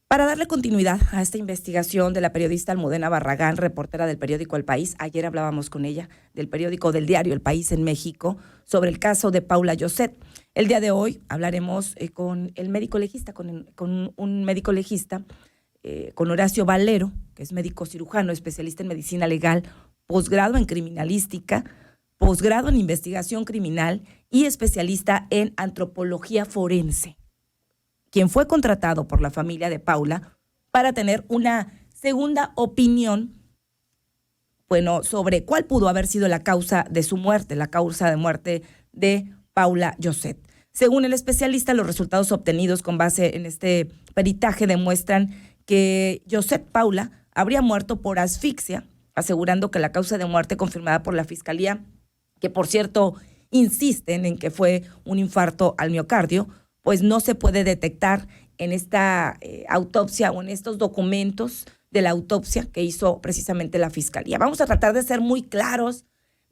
Para darle continuidad a esta investigación de la periodista Almudena Barragán, reportera del periódico El País, ayer hablábamos con ella del periódico del diario El País en México sobre el caso de Paula Lloset. El día de hoy hablaremos con el médico legista, con un médico legista, con Horacio Valero, que es médico cirujano, especialista en medicina legal, posgrado en criminalística, posgrado en investigación criminal y especialista en antropología forense, quien fue contratado por la familia de Paula para tener una segunda opinión, sobre cuál pudo haber sido la causa de su muerte, la causa de muerte de Paula Lloset. Según el especialista, los resultados obtenidos con base en este peritaje demuestran que Lloset Paula habría muerto por asfixia, asegurando que la causa de muerte confirmada por la fiscalía, que por cierto insisten en que fue un infarto al miocardio, pues no se puede detectar en esta autopsia o en estos documentos de la autopsia que hizo precisamente la Fiscalía. Vamos a tratar de ser muy claros,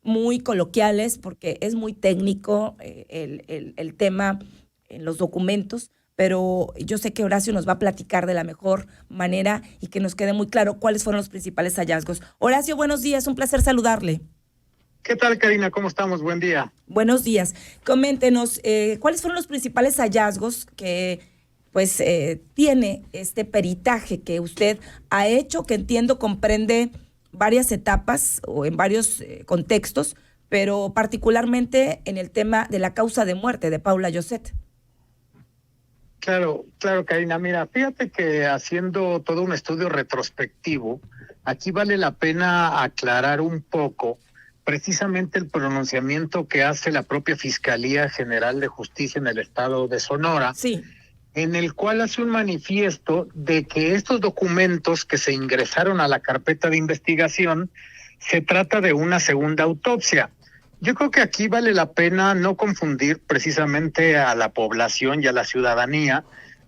muy coloquiales, porque es muy técnico el tema en los documentos, pero yo sé que Horacio nos va a platicar de la mejor manera y que nos quede muy claro cuáles fueron los principales hallazgos. Horacio, buenos días, un placer saludarle. ¿Qué tal, Karina? ¿Cómo estamos? Buen día. Buenos días. Coméntenos, ¿cuáles fueron los principales hallazgos que tiene este peritaje que usted ha hecho, que entiendo comprende varias etapas o en varios contextos, pero particularmente en el tema de la causa de muerte de Paula Lloset? Claro, Karina. Mira, fíjate que haciendo todo un estudio retrospectivo, aquí vale la pena aclarar un poco precisamente el pronunciamiento que hace la propia Fiscalía General de Justicia en el estado de Sonora, sí, en el cual hace un manifiesto de que estos documentos que se ingresaron a la carpeta de investigación se trata de una segunda autopsia. Yo creo que aquí vale la pena no confundir precisamente a la población y a la ciudadanía,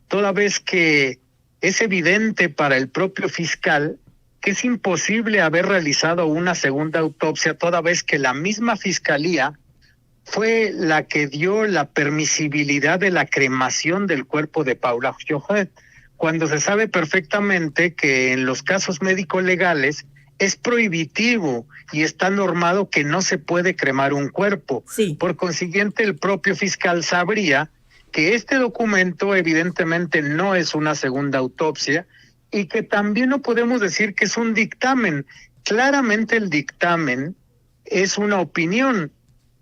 toda vez que es evidente para el propio fiscal que es imposible haber realizado una segunda autopsia, toda vez que la misma fiscalía fue la que dio la permisibilidad de la cremación del cuerpo de Paula Lloset, cuando se sabe perfectamente que en los casos médico-legales es prohibitivo y está normado que no se puede cremar un cuerpo. sí. Por consiguiente, el propio fiscal sabría que este documento evidentemente no es una segunda autopsia y que también no podemos decir que es un dictamen. Claramente el dictamen es una opinión.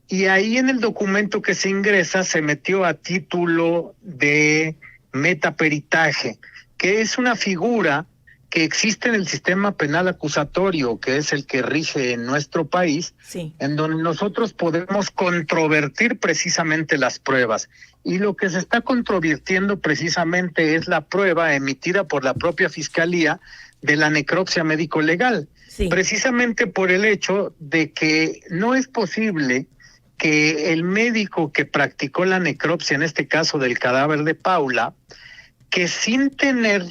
Y ahí en el documento que se ingresa se metió a título de metaperitaje, que es una figura que existe en el sistema penal acusatorio, que es el que rige en nuestro país, Sí. en donde nosotros podemos controvertir precisamente las pruebas. Y lo que se está controvirtiendo precisamente es la prueba emitida por la propia Fiscalía de la necropsia médico-legal, Sí. precisamente por el hecho de que no es posible que el médico que practicó la necropsia, en este caso del cadáver de Paula, que sin tener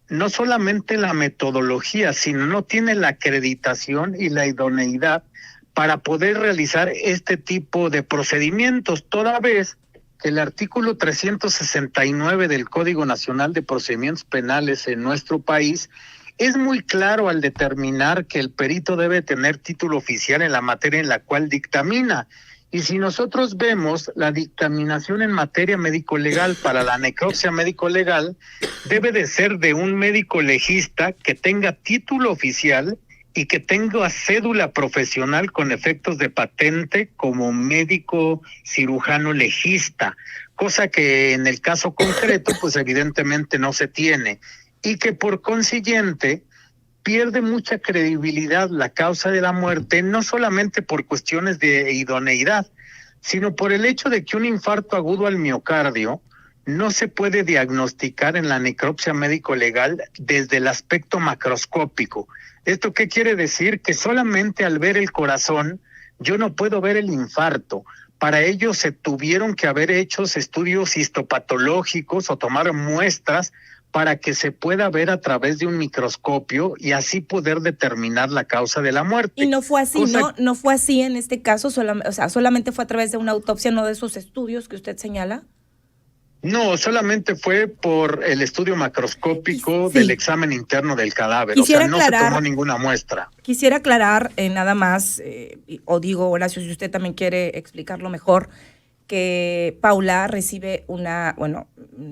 no solamente la metodología, sino no tiene la acreditación y la idoneidad para poder realizar este tipo de procedimientos, toda vez que el artículo 369 del Código Nacional de Procedimientos Penales en nuestro país es muy claro al determinar que el perito debe tener título oficial en la materia en la cual dictamina. Y si nosotros vemos la dictaminación en materia médico-legal para la necropsia médico-legal, debe de ser de un médico legista que tenga título oficial y que tenga cédula profesional con efectos de patente como médico cirujano legista, cosa que en el caso concreto pues evidentemente no se tiene, y que por consiguiente pierde mucha credibilidad la causa de la muerte, no solamente por cuestiones de idoneidad, sino por el hecho de que un infarto agudo al miocardio no se puede diagnosticar en la necropsia médico-legal desde el aspecto macroscópico. ¿Esto qué quiere decir? Que solamente al ver el corazón yo no puedo ver el infarto. Para ello se tuvieron que haber hecho estudios histopatológicos o tomar muestras para que se pueda ver a través de un microscopio y así poder determinar la causa de la muerte. Y no fue así, ¿no? No fue así en este caso, solamente fue a través de una autopsia, no de esos estudios que usted señala. No, solamente fue por el estudio macroscópico Sí. del examen interno del cadáver. Quisiera o sea, no aclarar, se tomó ninguna muestra. Quisiera aclarar nada más, o digo, Horacio, si usted también quiere explicarlo mejor, que Paula recibe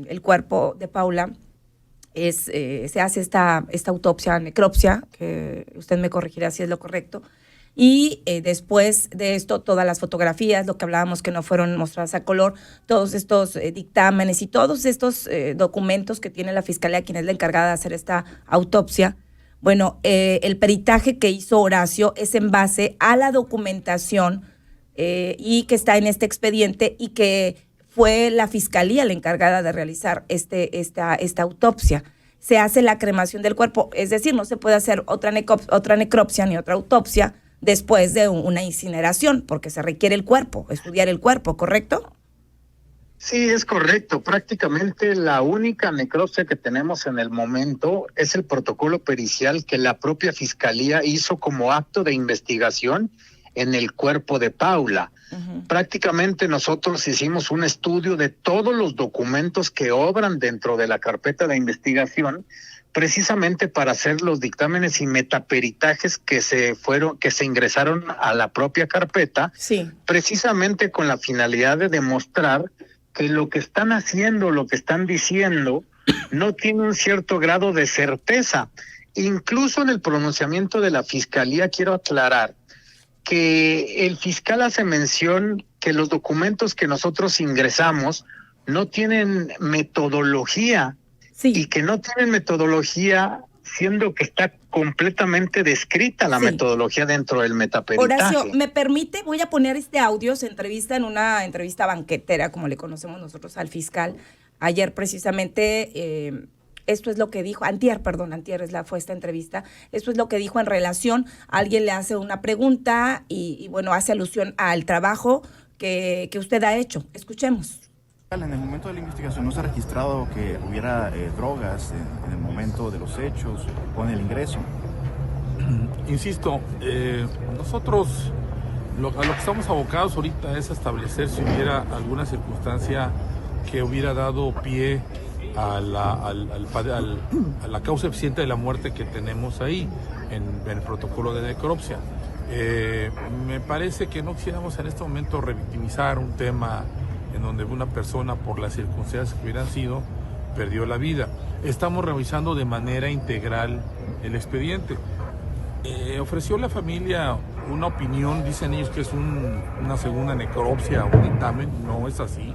el cuerpo de Paula se hace esta autopsia, necropsia, que usted me corregirá si es lo correcto, y después de esto, todas las fotografías, lo que hablábamos que no fueron mostradas a color, todos estos dictámenes y todos estos documentos que tiene la Fiscalía, quien es la encargada de hacer esta autopsia. Bueno, el peritaje que hizo Horacio es en base a la documentación y que está en este expediente y que fue la Fiscalía la encargada de realizar esta autopsia. Se hace la cremación del cuerpo, es decir, no se puede hacer otra necropsia ni otra autopsia después de una incineración, porque se requiere el cuerpo, estudiar el cuerpo, ¿correcto? Sí, es correcto. Prácticamente la única necropsia que tenemos en el momento es el protocolo pericial que la propia Fiscalía hizo como acto de investigación en el cuerpo de Paula. Uh-huh. Prácticamente nosotros hicimos un estudio de todos los documentos que obran dentro de la carpeta de investigación, precisamente para hacer los dictámenes y metaperitajes que se ingresaron a la propia carpeta, sí, precisamente con la finalidad de demostrar que lo que están haciendo, lo que están diciendo, no tiene un cierto grado de certeza. Incluso en el pronunciamiento de la Fiscalía quiero aclarar que el fiscal hace mención que los documentos que nosotros ingresamos no tienen metodología, sí, y que no tienen metodología siendo que está completamente descrita la, sí, metodología dentro del metaperitaje. Horacio, ¿me permite? Voy a poner este audio, se entrevista en una entrevista banquetera, como le conocemos nosotros al fiscal. Ayer precisamente esto es lo que dijo, antier fue esta entrevista, esto es lo que dijo en relación, alguien le hace una pregunta y bueno, hace alusión al trabajo que usted ha hecho. Escuchemos. En el momento de la investigación no se ha registrado que hubiera drogas en el momento de los hechos o en el ingreso. Insisto, nosotros a lo que estamos abocados ahorita es establecer si hubiera alguna circunstancia que hubiera dado pie a la causa eficiente de la muerte que tenemos ahí en el protocolo de necropsia. Me parece que no quisiéramos en este momento revictimizar un tema en donde una persona, por las circunstancias que hubieran sido, perdió la vida. Estamos revisando de manera integral el expediente. Ofreció la familia una opinión, dicen ellos que es una segunda necropsia o un dictamen. No es así,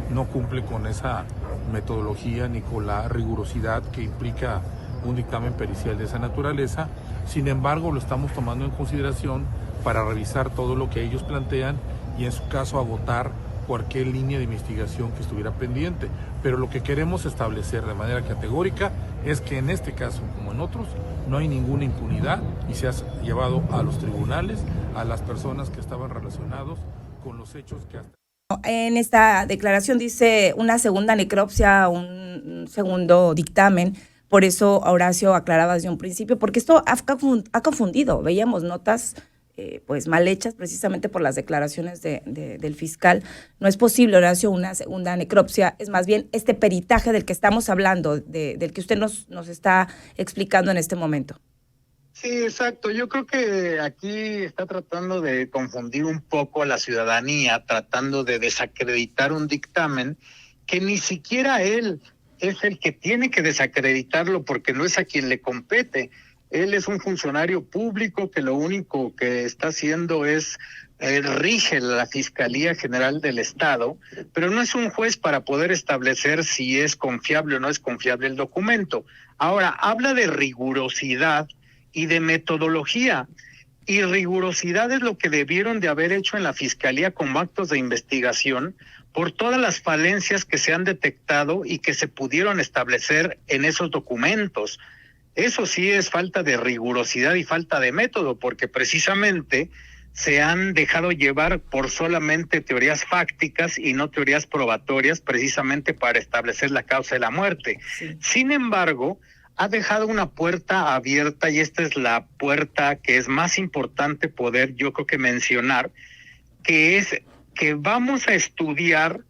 no cumple con esa metodología ni con la rigurosidad que implica un dictamen pericial de esa naturaleza. Sin embargo, lo estamos tomando en consideración para revisar todo lo que ellos plantean y en su caso agotar cualquier línea de investigación que estuviera pendiente. Pero lo que queremos establecer de manera categórica es que en este caso, como en otros, no hay ninguna impunidad y se ha llevado a los tribunales a las personas que estaban relacionados con los hechos que hasta... En esta declaración dice una segunda necropsia, un segundo dictamen. Por eso Horacio aclaraba desde un principio, porque esto ha confundido. Veíamos notas pues mal hechas precisamente por las declaraciones del fiscal. No es posible, Horacio, una segunda necropsia, es más bien este peritaje del que estamos hablando, del que usted nos está explicando en este momento. Sí, exacto. Yo creo que aquí está tratando de confundir un poco a la ciudadanía, tratando de desacreditar un dictamen que ni siquiera él es el que tiene que desacreditarlo porque no es a quien le compete. Él es un funcionario público que lo único que está haciendo es rige la Fiscalía General del Estado, pero no es un juez para poder establecer si es confiable o no es confiable el documento. Ahora, habla de rigurosidad y de metodología. Y rigurosidad es lo que debieron de haber hecho en la Fiscalía como actos de investigación por todas las falencias que se han detectado y que se pudieron establecer en esos documentos. Eso sí es falta de rigurosidad y falta de método, porque precisamente se han dejado llevar por solamente teorías fácticas y no teorías probatorias, precisamente para establecer la causa de la muerte. Sí. Sin embargo, ha dejado una puerta abierta, y esta es la puerta que es más importante poder, yo creo que mencionar, que es que vamos a estudiar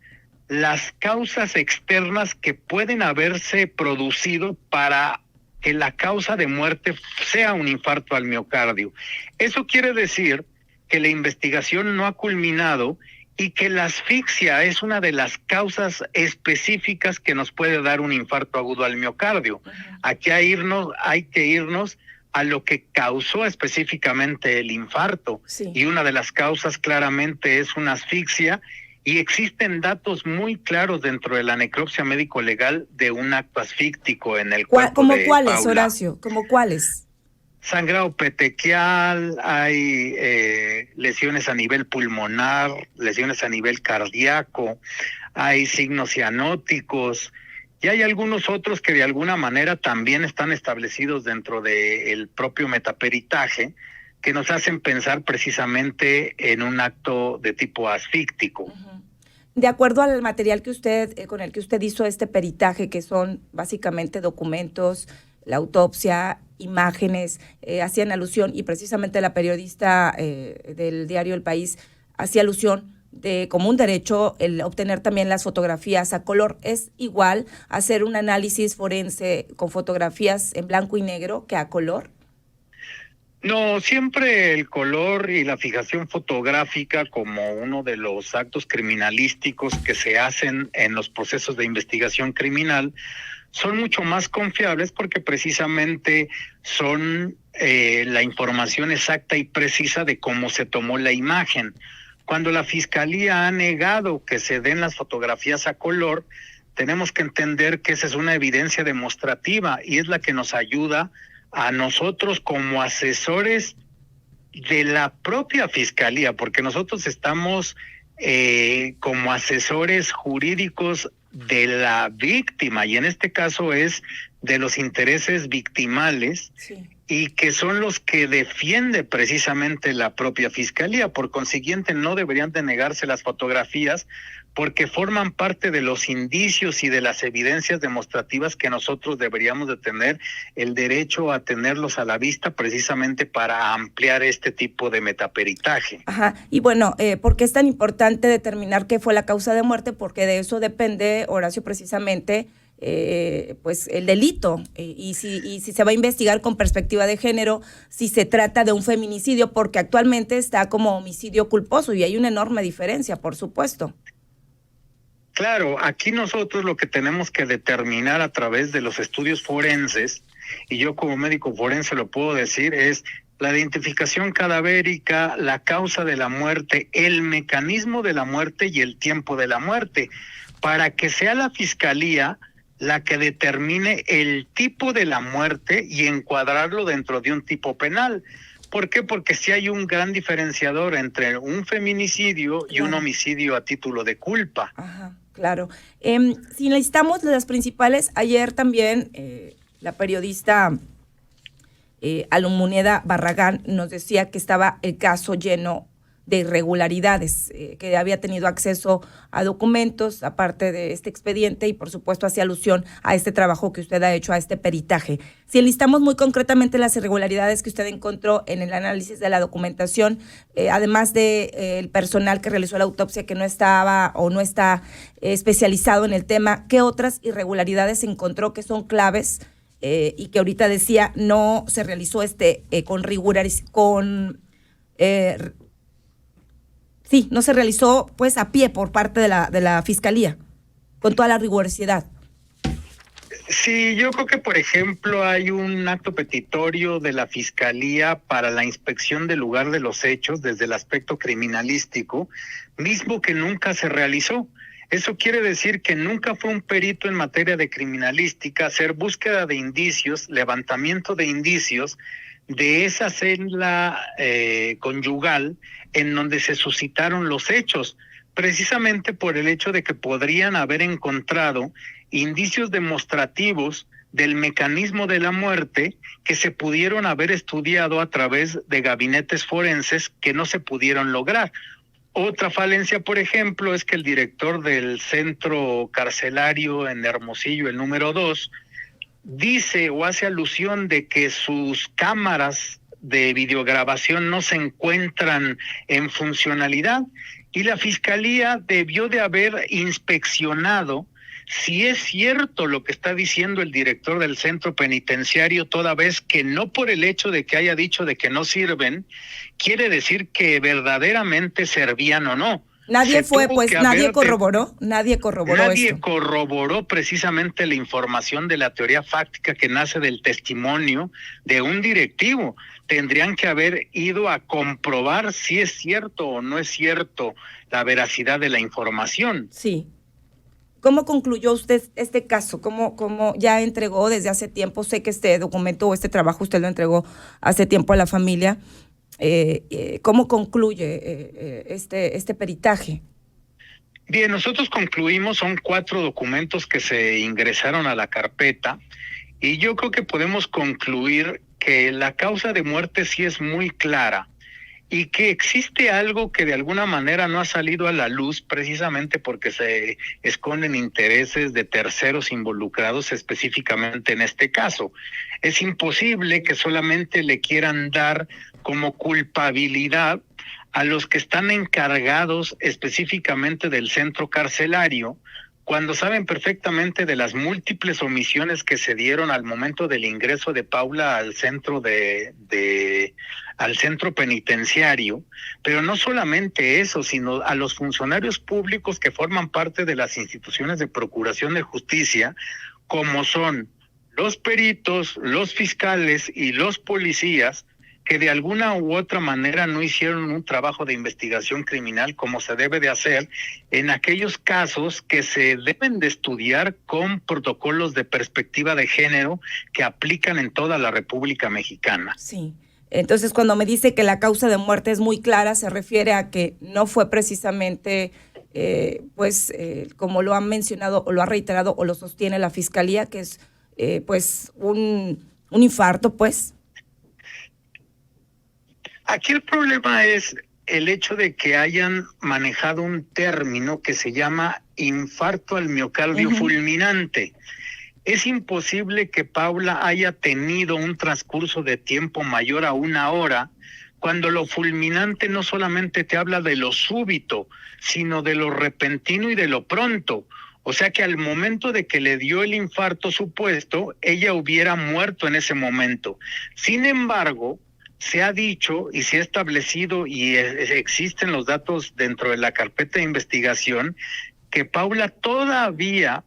las causas externas que pueden haberse producido para que la causa de muerte sea un infarto al miocardio. Eso quiere decir que la investigación no ha culminado y que la asfixia es una de las causas específicas que nos puede dar un infarto agudo al miocardio. Aquí hay que irnos a lo que causó específicamente el infarto. Sí. Y una de las causas claramente es una asfixia, y existen datos muy claros dentro de la necropsia médico-legal de un acto asfíctico en el cuerpo ¿Cómo de cuáles, Paula. Horacio? ¿Cómo cuáles? Sangrado petequial, hay lesiones a nivel pulmonar, lesiones a nivel cardíaco, hay signos cianóticos, y hay algunos otros que de alguna manera también están establecidos dentro del propio metaperitaje, que nos hacen pensar precisamente en un acto de tipo asfíctico. De acuerdo al material que con el que usted hizo este peritaje, que son básicamente documentos, la autopsia, imágenes, hacían alusión, y precisamente la periodista del diario El País hacía alusión de como un derecho el obtener también las fotografías a color. ¿Es igual hacer un análisis forense con fotografías en blanco y negro que a color? No, siempre el color y la fijación fotográfica como uno de los actos criminalísticos que se hacen en los procesos de investigación criminal son mucho más confiables, porque precisamente son la información exacta y precisa de cómo se tomó la imagen. Cuando la Fiscalía ha negado que se den las fotografías a color, tenemos que entender que esa es una evidencia demostrativa y es la que nos ayuda a nosotros como asesores de la propia Fiscalía, porque nosotros estamos como asesores jurídicos de la víctima, y en este caso es de los intereses victimales. Sí. Y que son los que defiende precisamente la propia Fiscalía. Por consiguiente, no deberían de negarse las fotografías, porque forman parte de los indicios y de las evidencias demostrativas que nosotros deberíamos de tener el derecho a tenerlos a la vista, precisamente para ampliar este tipo de metaperitaje. Ajá, y bueno, ¿por qué es tan importante determinar qué fue la causa de muerte? Porque de eso depende, Horacio, precisamente pues el delito, y si se va a investigar con perspectiva de género, si se trata de un feminicidio, porque actualmente está como homicidio culposo y hay una enorme diferencia, por supuesto. Claro, aquí nosotros lo que tenemos que determinar a través de los estudios forenses, y yo como médico forense lo puedo decir, es la identificación cadavérica, la causa de la muerte, el mecanismo de la muerte y el tiempo de la muerte, para que sea la Fiscalía la que determine el tipo de la muerte y encuadrarlo dentro de un tipo penal. ¿Por qué? Porque sí hay un gran diferenciador entre un feminicidio y un homicidio a título de culpa. Ajá, claro. Si necesitamos las principales, ayer también la periodista Almuneda Barragán nos decía que estaba el caso lleno de irregularidades, que había tenido acceso a documentos, aparte de este expediente, y por supuesto hacía alusión a este trabajo que usted ha hecho, a este peritaje. Si enlistamos muy concretamente las irregularidades que usted encontró en el análisis de la documentación, además de el personal que realizó la autopsia que no estaba o no está especializado en el tema, ¿qué otras irregularidades encontró que son claves y que ahorita decía no se realizó sí, no se realizó pues a pie por parte de la Fiscalía, con toda la rigurosidad? Sí, yo creo que, por ejemplo, hay un acto petitorio de la Fiscalía para la inspección del lugar de los hechos desde el aspecto criminalístico, mismo que nunca se realizó. Eso quiere decir que nunca fue un perito en materia de criminalística hacer búsqueda de indicios, levantamiento de indicios de esa celda conyugal en donde se suscitaron los hechos, precisamente por el hecho de que podrían haber encontrado indicios demostrativos del mecanismo de la muerte que se pudieron haber estudiado a través de gabinetes forenses que no se pudieron lograr. Otra falencia, por ejemplo, es que el director del centro carcelario en Hermosillo, el número 2, dice o hace alusión de que sus cámaras de videograbación no se encuentran en funcionalidad y la Fiscalía debió de haber inspeccionado si es cierto lo que está diciendo el director del centro penitenciario, toda vez que no por el hecho de que haya dicho de que no sirven, quiere decir que verdaderamente servían o no. Nadie corroboró Nadie corroboró precisamente la información de la teoría fáctica que nace del testimonio de un directivo. Tendrían que haber ido a comprobar si es cierto o no es cierto la veracidad de la información. Sí. ¿Cómo concluyó usted este caso? ¿Cómo ya entregó desde hace tiempo? Sé que este documento o este trabajo usted lo entregó hace tiempo a la familia. ¿Cómo concluye este peritaje? Bien, nosotros concluimos, son 4 documentos que se ingresaron a la carpeta y yo creo que podemos concluir que la causa de muerte sí es muy clara y que existe algo que de alguna manera no ha salido a la luz precisamente porque se esconden intereses de terceros involucrados específicamente en este caso. Es imposible que solamente le quieran dar como culpabilidad a los que están encargados específicamente del centro carcelario, cuando saben perfectamente de las múltiples omisiones que se dieron al momento del ingreso de Paula al centro al centro penitenciario, pero no solamente eso, sino a los funcionarios públicos que forman parte de las instituciones de procuración de justicia, como son los peritos, los fiscales y los policías, que de alguna u otra manera no hicieron un trabajo de investigación criminal como se debe de hacer en aquellos casos que se deben de estudiar con protocolos de perspectiva de género que aplican en toda la República Mexicana. Sí, entonces cuando me dice que la causa de muerte es muy clara, se refiere a que no fue precisamente, como lo han mencionado o lo ha reiterado o lo sostiene la Fiscalía, que es un infarto, pues. Aquí el problema es el hecho de que hayan manejado un término que se llama infarto al miocardio fulminante. Es imposible que Paula haya tenido un transcurso de tiempo mayor a 1 hora, cuando lo fulminante no solamente te habla de lo súbito, sino de lo repentino y de lo pronto. O sea que al momento de que le dio el infarto supuesto, ella hubiera muerto en ese momento. Sin embargo, se ha dicho y se ha establecido y existen los datos dentro de la carpeta de investigación que Paula todavía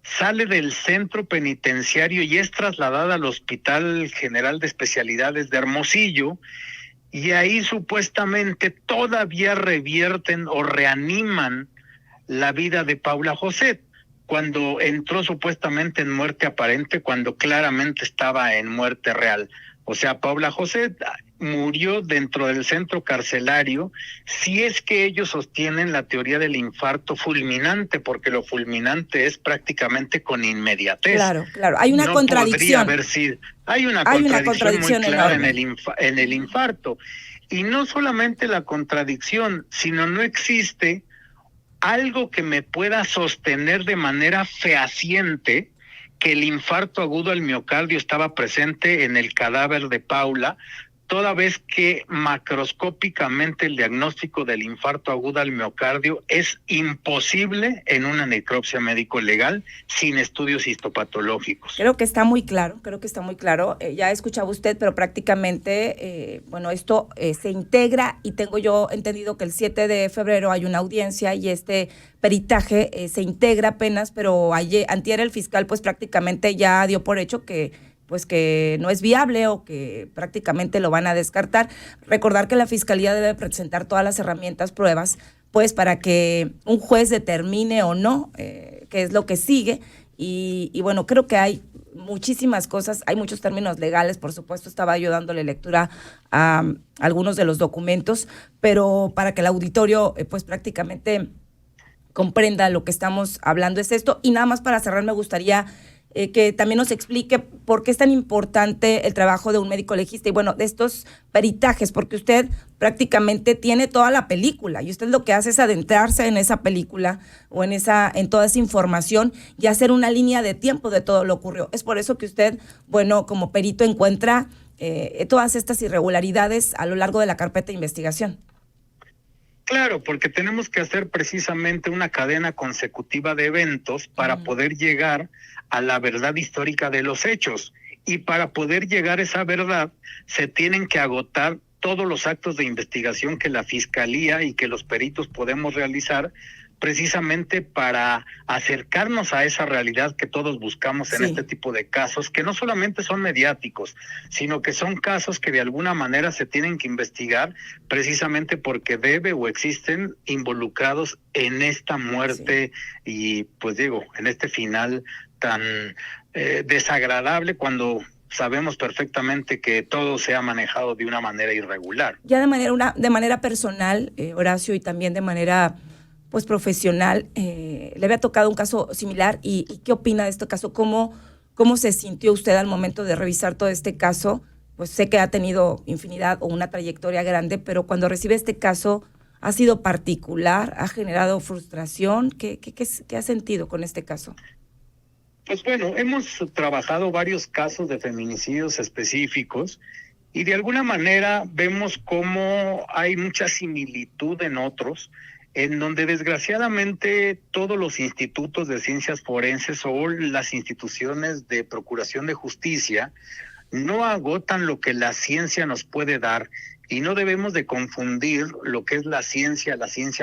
sale del centro penitenciario y es trasladada al Hospital General de Especialidades de Hermosillo y ahí supuestamente todavía revierten o reaniman la vida de Paula Joset, cuando entró supuestamente en muerte aparente, cuando claramente estaba en muerte real. O sea, Paula Joset murió dentro del centro carcelario, si es que ellos sostienen la teoría del infarto fulminante, porque lo fulminante es prácticamente con inmediatez. Claro, hay una contradicción. Hay una contradicción muy clara en el infarto. Y no solamente la contradicción, sino no existe algo que me pueda sostener de manera fehaciente que el infarto agudo al miocardio estaba presente en el cadáver de Paula, toda vez que macroscópicamente el diagnóstico del infarto agudo al miocardio es imposible en una necropsia médico legal sin estudios histopatológicos. Creo que está muy claro. Ya escuchaba usted, pero prácticamente, esto se integra y tengo yo entendido que el 7 de febrero hay una audiencia y este peritaje se integra apenas, pero antier el fiscal pues prácticamente ya dio por hecho que no es viable o que prácticamente lo van a descartar. Recordar que la Fiscalía debe presentar todas las herramientas, pruebas, pues para que un juez determine o no qué es lo que sigue. Y bueno, creo que hay muchísimas cosas, hay muchos términos legales, por supuesto, estaba yo dándole lectura a algunos de los documentos, pero para que el auditorio pues prácticamente comprenda lo que estamos hablando es esto. Y nada más para cerrar, me gustaría que también nos explique por qué es tan importante el trabajo de un médico legista y bueno, de estos peritajes, porque usted prácticamente tiene toda la película y usted lo que hace es adentrarse en esa película o en toda esa información y hacer una línea de tiempo de todo lo ocurrió. Es por eso que usted, bueno, como perito encuentra todas estas irregularidades a lo largo de la carpeta de investigación. Claro, porque tenemos que hacer precisamente una cadena consecutiva de eventos para poder llegar a la verdad histórica de los hechos. Y para poder llegar a esa verdad, se tienen que agotar todos los actos de investigación que la Fiscalía y que los peritos podemos realizar, precisamente para acercarnos a esa realidad que todos buscamos en este tipo de casos, que no solamente son mediáticos, sino que son casos que de alguna manera se tienen que investigar precisamente porque debe o existen involucrados en esta muerte y pues digo, en este final tan desagradable cuando sabemos perfectamente que todo se ha manejado de una manera irregular. Ya de manera personal, Horacio, y también de manera pues profesional, le había tocado un caso similar y ¿qué opina de este caso? ¿Cómo se sintió usted al momento de revisar todo este caso? Pues sé que ha tenido infinidad o una trayectoria grande, pero cuando recibe este caso, ¿ha sido particular? ¿Ha generado frustración? ¿Qué ha sentido con este caso? Pues bueno, hemos trabajado varios casos de feminicidios específicos y de alguna manera vemos cómo hay mucha similitud en otros, en donde desgraciadamente todos los institutos de ciencias forenses o las instituciones de procuración de justicia no agotan lo que la ciencia nos puede dar y no debemos de confundir lo que es la ciencia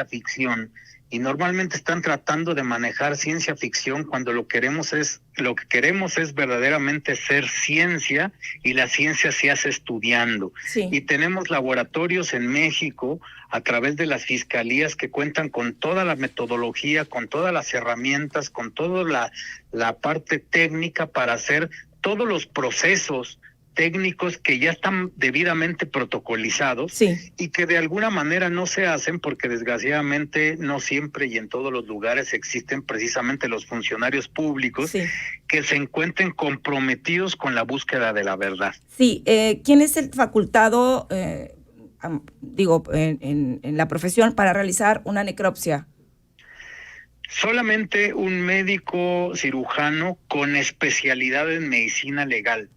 ficción. Y normalmente están tratando de manejar ciencia ficción cuando lo que queremos es verdaderamente ser ciencia y la ciencia se hace estudiando. Sí. Y tenemos laboratorios en México a través de las fiscalías que cuentan con toda la metodología, con todas las herramientas, con toda la parte técnica para hacer todos los procesos técnicos que ya están debidamente protocolizados y que de alguna manera no se hacen porque desgraciadamente no siempre y en todos los lugares existen precisamente los funcionarios públicos que se encuentren comprometidos con la búsqueda de la verdad. Sí, ¿quién es el facultado, en la profesión para realizar una necropsia? Solamente un médico cirujano con especialidad en medicina legal.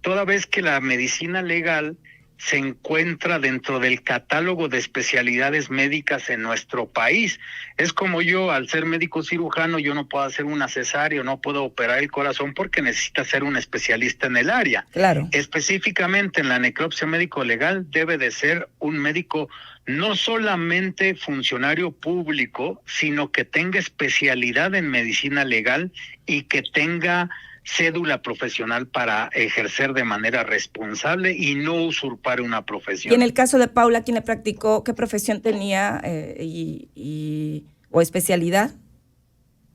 Toda vez que la medicina legal se encuentra dentro del catálogo de especialidades médicas en nuestro país. Es como yo, al ser médico cirujano, yo no puedo hacer una cesárea, no puedo operar el corazón porque necesita ser un especialista en el área. Claro. Específicamente en la necropsia médico-legal debe de ser un médico no solamente funcionario público, sino que tenga especialidad en medicina legal y que tenga cédula profesional para ejercer de manera responsable y no usurpar una profesión. Y en el caso de Paula, ¿quién le practicó? ¿Qué profesión tenía o especialidad?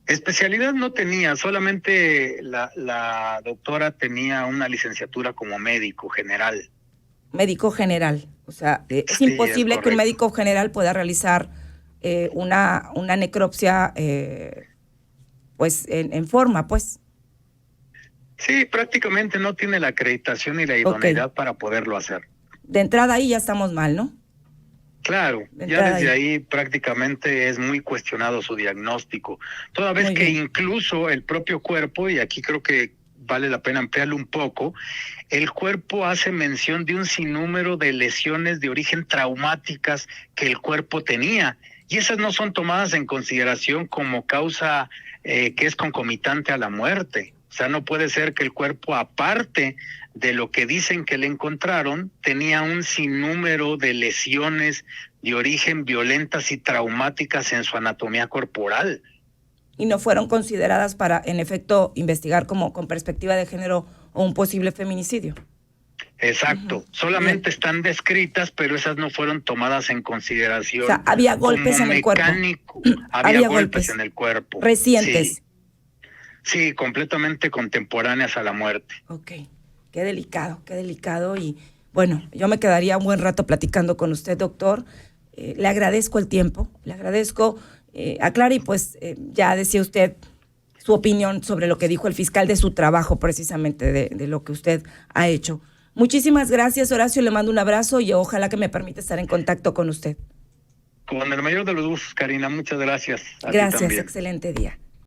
Especialidad no tenía, solamente la doctora tenía una licenciatura como médico general. Médico general, o sea, es imposible que un médico general pueda realizar una necropsia pues en forma, pues. Sí, prácticamente no tiene la acreditación y la idoneidad para poderlo hacer. De entrada ahí ya estamos mal, ¿no? Claro, ya desde ahí prácticamente es muy cuestionado su diagnóstico. Toda vez que incluso el propio cuerpo, y aquí creo que vale la pena ampliarlo un poco, el cuerpo hace mención de un sinnúmero de lesiones de origen traumáticas que el cuerpo tenía, y esas no son tomadas en consideración como causa que es concomitante a la muerte. O sea, no puede ser que el cuerpo, aparte de lo que dicen que le encontraron, tenía un sinnúmero de lesiones de origen violentas y traumáticas en su anatomía corporal. Y no fueron consideradas para, en efecto, investigar como con perspectiva de género o un posible feminicidio. Exacto, solamente están descritas, pero esas no fueron tomadas en consideración. O sea, había golpes en el cuerpo. Había golpes en el cuerpo. Recientes. Sí, completamente contemporáneas a la muerte. Ok, qué delicado y bueno, yo me quedaría un buen rato platicando con usted, doctor. Le agradezco el tiempo, le agradezco, aclare y pues ya decía usted su opinión sobre lo que dijo el fiscal de su trabajo precisamente, de lo que usted ha hecho. Muchísimas gracias, Horacio, le mando un abrazo y ojalá que me permita estar en contacto con usted. Con el mayor de los gustos, Karina, muchas gracias. Gracias, excelente día.